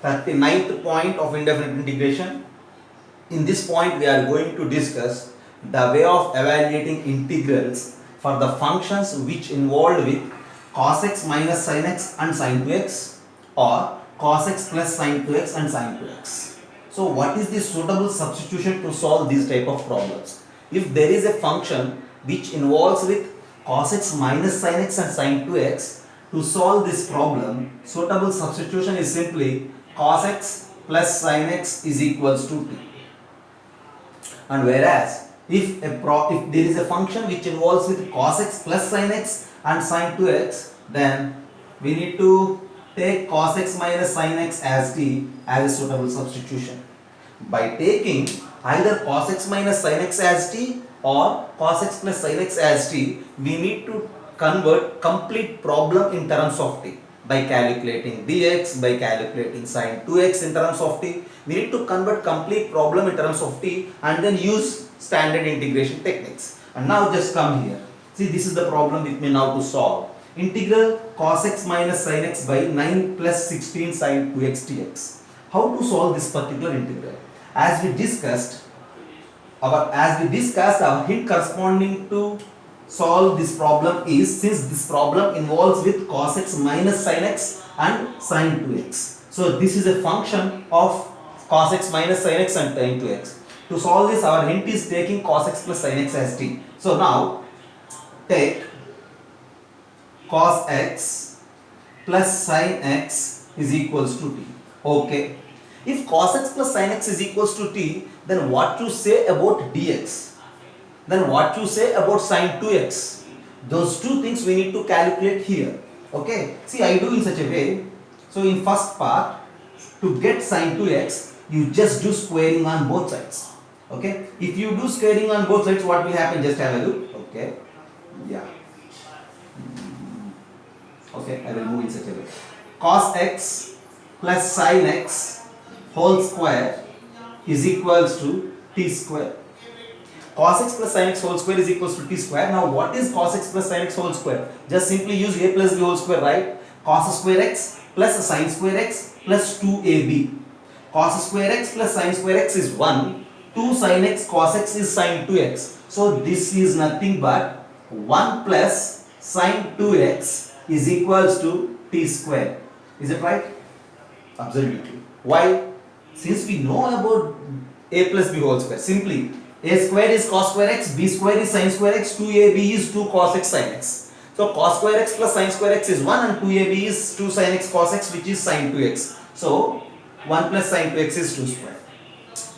39th point of indefinite integration. In this point we are going to discuss the way of evaluating integrals for the functions which involved with cos x minus sin x and sin 2x, or cos x plus sin 2x and sin 2x. So what is the suitable substitution to solve these type of problems? If there is a function which involves with cos x minus sin x and sin 2x, to solve this problem, suitable substitution is simply cos x plus sin x is equals to t. And whereas if there is a function which involves with cos x plus sin x and sin 2x, then we need to take cos x minus sin x as t as a suitable substitution. By taking either cos x minus sin x as t or cos x plus sin x as t, we need to convert complete problem in terms of t. By calculating dx, by calculating sin 2x in terms of t, we need to convert complete problem in terms of t and then use standard integration techniques. And now just come here. See, this is the problem with me now to solve. Integral cos x minus sin x by 9 plus 16 sin 2x dx. How to solve this particular integral? As we discussed, our hint corresponding to solve this problem is, since this problem involves with cos x minus sin x and sin 2x. So this is a function of cos x minus sin x and sin 2x. To solve this, our hint is taking cos x plus sin x as t. So now take cos x plus sin x is equals to t. Okay. If cos x plus sin x is equals to t, then what to say about dx? Then what you say about sin 2x? Those two things we need to calculate here. Okay. See, I do in such a way. So in first part, to get sin 2x, you just do squaring on both sides. Okay. If you do squaring on both sides, what will happen? Just have a look. Okay. Yeah. Okay. I will move in such a way. Cos x plus sin x whole square is equals to t square. Cos x plus sin x whole square is equals to t square. Now what is cos x plus sin x whole square? Just simply use a plus b whole square, right? Cos square x plus sin square x plus 2ab. Cos square x plus sin square x is 1. 2 sin x cos x is sin 2x. So this is nothing but 1 plus sin 2x is equals to t square. Is it right? Absolutely. Why? Since we know about a plus b whole square, simply a square is cos square x, b square is sin square x, 2ab is 2 cos x sin x. So cos square x plus sin square x is 1 and 2ab is 2 sin x cos x, which is sin 2x. So 1 plus sin 2x is 2 square.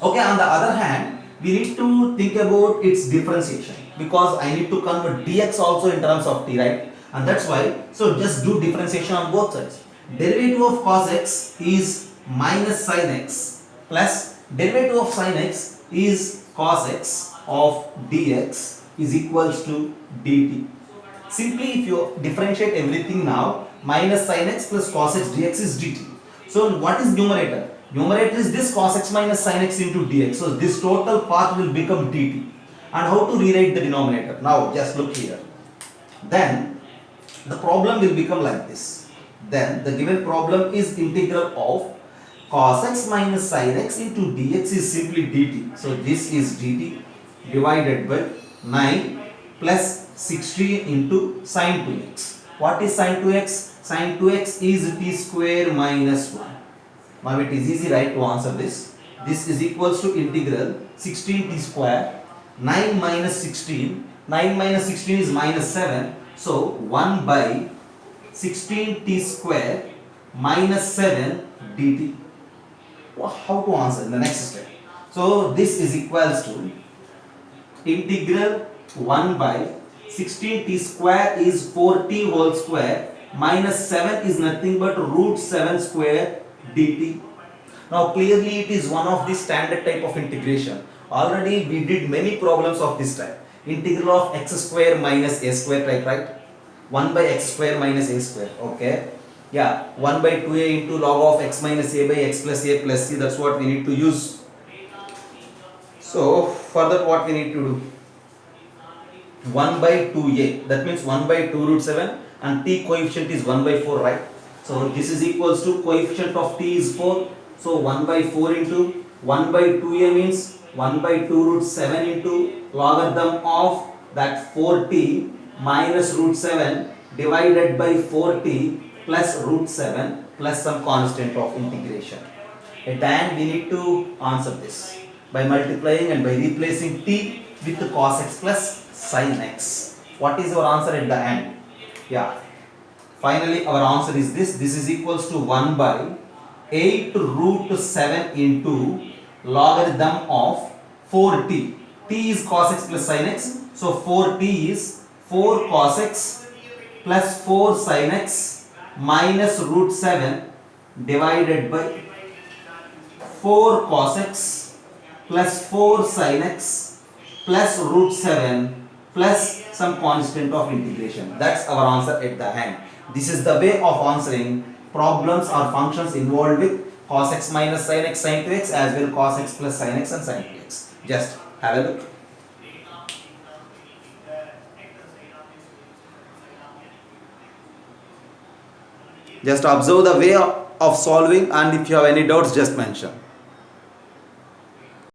Okay, on the other hand, we need to think about its differentiation, because I need to convert dx also in terms of t, right? And that's why, so just do differentiation on both sides. Derivative of cos x is minus sin x plus derivative of sin x is cos x of dx is equals to dt. Simply if you differentiate everything now, minus sin x plus cos x dx is dt. So what is numerator? Numerator is this cos x minus sin x into dx. So this total part will become dt. And how to rewrite the denominator? Now just look here. Then the problem will become like this. Then the given problem is integral of cos x minus sin x into dx is simply dt. So this is dt divided by 9 plus 16 into sin 2x. What is sin 2x? Sin 2x is t square minus 1. Now it is easy, right, to answer this. This is equals to integral 16t square, 9 minus 16. 9 minus 16 is minus 7. So 1 by 16t square minus 7 dt. How to answer in the next step? So this is equals to integral 1 by 16t square is 4t whole square minus 7 is nothing but root 7 square dt. Now clearly it is one of the standard type of integration. Already we did many problems of this type. Integral of x square minus a square type, right? 1 by x square minus a square. Okay. Yeah, 1 by 2a into log of x minus a by x plus a plus c. That's what we need to use. So further what we need to do? 1 by 2a. That means 1 by 2 root 7 and t coefficient is 1 by 4, right? So this is equals to coefficient of t is 4. So 1 by 4 into 1 by 2a means 1 by 2 root 7 into logarithm of that 4t minus root 7 divided by 4t plus root 7 plus some constant of integration. At the end we need to answer this by multiplying and by replacing t with cos x plus sin x. What is our answer at the end? Yeah. Finally, our answer is this. This is equals to 1 by 8 root 7 into logarithm of 4t. T is cos x plus sin x. So 4t is 4 cos x plus 4 sin x minus root 7 divided by 4 cos x plus 4 sin x plus root 7 plus some constant of integration. That's our answer at the end. This is the way of answering problems or functions involved with cos x minus sin x sin 2x as well cos x plus sin x and sin 2x. Just have a look. Just observe the way of solving, and if you have any doubts just mention.